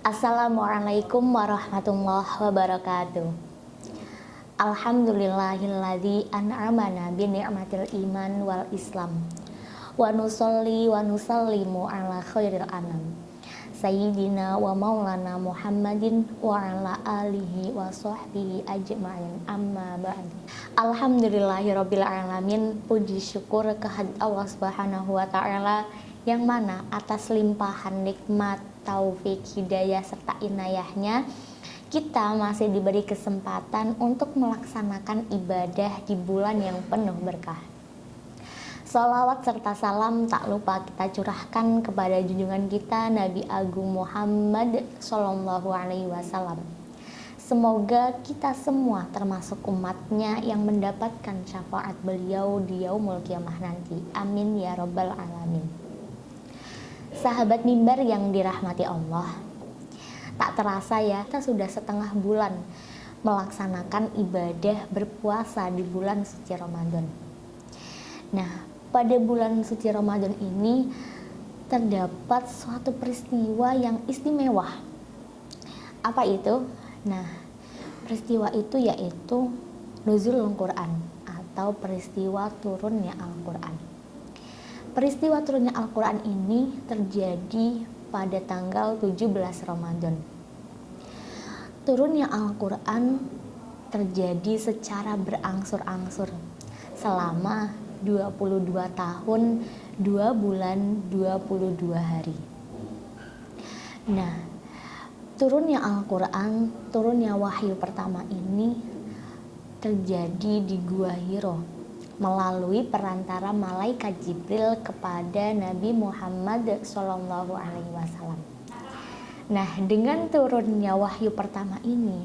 Assalamualaikum warahmatullahi wabarakatuh. Alhamdulillahilladzi an'amana bi ni'matil iman wal islam. Wa nusolli wa nusallimu ala khairil anam. Sayyidina wa maulana Muhammadin wa ala alihi wa sahbihi ajma'in, amma ba'd. Alhamdulillahirabbil alamin. Puji syukur kehadirat Allah Subhanahu wa taala yang mana atas limpahan nikmat, taufik, hidayah serta inayahnya kita masih diberi kesempatan untuk melaksanakan ibadah di bulan yang penuh berkah. Sholawat serta salam tak lupa kita curahkan kepada junjungan kita Nabi Agung Muhammad Sallallahu Alaihi Wasallam. Semoga kita semua termasuk umatnya yang mendapatkan syafaat beliau di yaumul kiamah nanti. Amin ya rabbal alamin. Sahabat mimbar yang dirahmati Allah, tak terasa ya, kita sudah setengah bulan melaksanakan ibadah berpuasa di bulan suci Ramadan. Nah, pada bulan suci Ramadan ini terdapat suatu peristiwa yang istimewa. Apa itu? Nah, peristiwa itu yaitu nuzulul Quran atau peristiwa turunnya Al-Quran. Peristiwa turunnya Al-Quran ini terjadi pada tanggal 17 Ramadan. Turunnya Al-Quran terjadi secara berangsur-angsur selama 22 tahun, 2 bulan, 22 hari. Nah, turunnya Al-Quran, turunnya wahyu pertama ini terjadi di Gua Hiro melalui perantara malaikat Jibril kepada Nabi Muhammad Sallallahu Alaihi Wasallam. Nah, dengan turunnya wahyu pertama ini,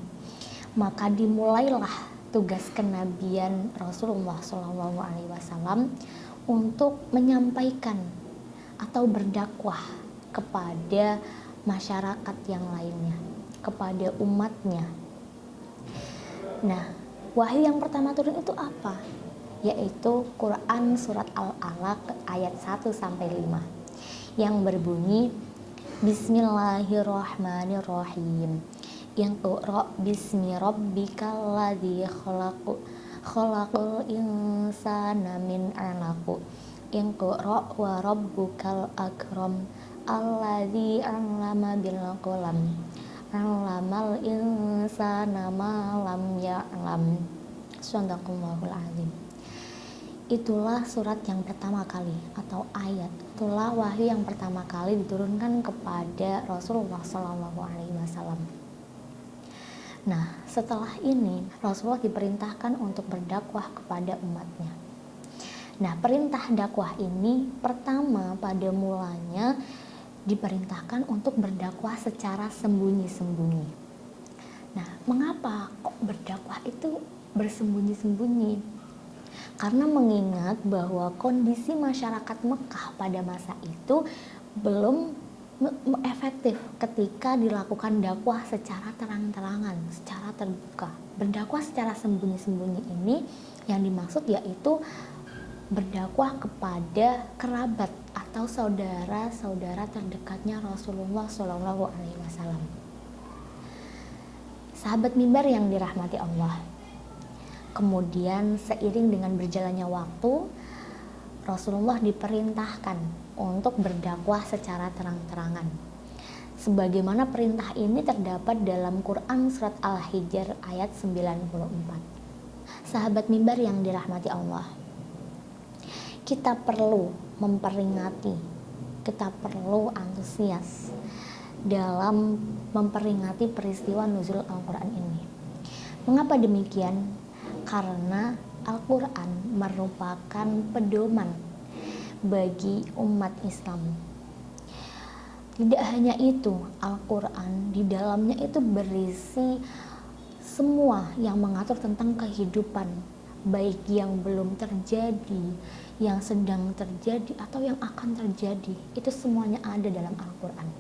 maka dimulailah tugas kenabian Rasulullah Sallallahu Alaihi Wasallam untuk menyampaikan atau berdakwah kepada masyarakat yang lainnya, kepada umatnya. Nah, wahyu yang pertama turun itu apa? Yaitu Quran surat Al-Alaq ayat 1-5 yang berbunyi Bismillahirrahmanirrahim. Iqra bismi rabbikal ladzi khalaqal insana min 'alaq. Iqra wa rabbukal akram alladzi 'allama bil qalam. 'Allamal insana ma lam ya'lam. Shadaqallahul azim. Itulah surat yang pertama kali atau ayat, itulah wahyu yang pertama kali diturunkan kepada Rasulullah Sallallahu Alaihi Wasallam. Nah, setelah ini Rasulullah diperintahkan untuk berdakwah kepada umatnya. Nah, perintah dakwah ini pertama pada mulanya diperintahkan untuk berdakwah secara sembunyi-sembunyi. Nah, mengapa kok berdakwah itu bersembunyi-sembunyi? Karena mengingat bahwa kondisi masyarakat Mekah pada masa itu belum efektif ketika dilakukan dakwah secara terang-terangan, secara terbuka. Berdakwah secara sembunyi-sembunyi ini yang dimaksud yaitu berdakwah kepada kerabat atau saudara-saudara terdekatnya Rasulullah Shallallahu Alaihi Wasallam. Sahabat mimbar yang dirahmati Allah. Kemudian seiring dengan berjalannya waktu, Rasulullah diperintahkan untuk berdakwah secara terang-terangan. Sebagaimana perintah ini terdapat dalam Quran surat Al-Hijr ayat 94. Sahabat mimbar yang dirahmati Allah, kita perlu memperingati, kita perlu antusias dalam memperingati peristiwa nuzul Al-Quran ini. Mengapa demikian? Karena Al-Quran merupakan pedoman bagi umat Islam. Tidak hanya itu, Al-Quran di dalamnya itu berisi semua yang mengatur tentang kehidupan, baik yang belum terjadi, yang sedang terjadi, atau yang akan terjadi. Itu semuanya ada dalam Al-Quran.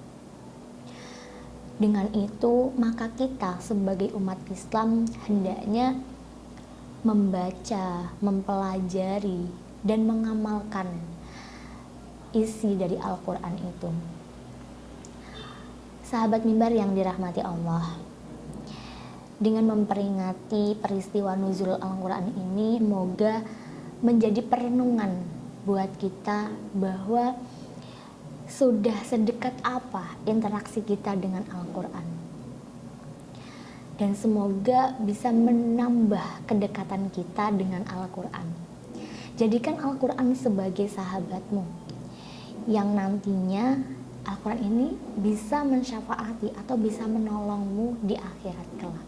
Dengan itu, maka kita sebagai umat Islam hendaknya membaca, mempelajari, dan mengamalkan isi dari Al-Quran itu. Sahabat mimbar yang dirahmati Allah, dengan memperingati peristiwa nuzul Al-Quran ini, semoga menjadi perenungan buat kita bahwa sudah sedekat apa interaksi kita dengan Al-Quran. Dan semoga bisa menambah kedekatan kita dengan Al-Quran. Jadikan Al-Quran sebagai sahabatmu yang nantinya Al-Quran ini bisa mensyafaati atau bisa menolongmu di akhirat kelak.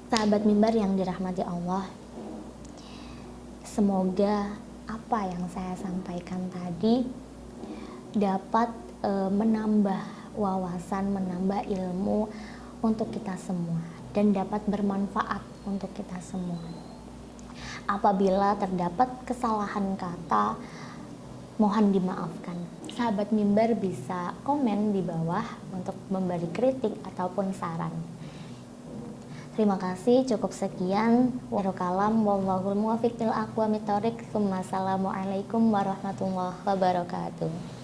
Sahabat mimbar yang dirahmati Allah, semoga apa yang saya sampaikan tadi dapat menambah wawasan, menambah ilmu untuk kita semua dan dapat bermanfaat untuk kita semua. Apabila terdapat kesalahan kata, mohon dimaafkan. Sahabat mimbar bisa komen di bawah untuk memberi kritik ataupun saran. Terima kasih, cukup sekian. Warokalam, wallahul muwaffiq ila aqwamit thoriq. Assalamualaikum warahmatullahi wabarakatuh.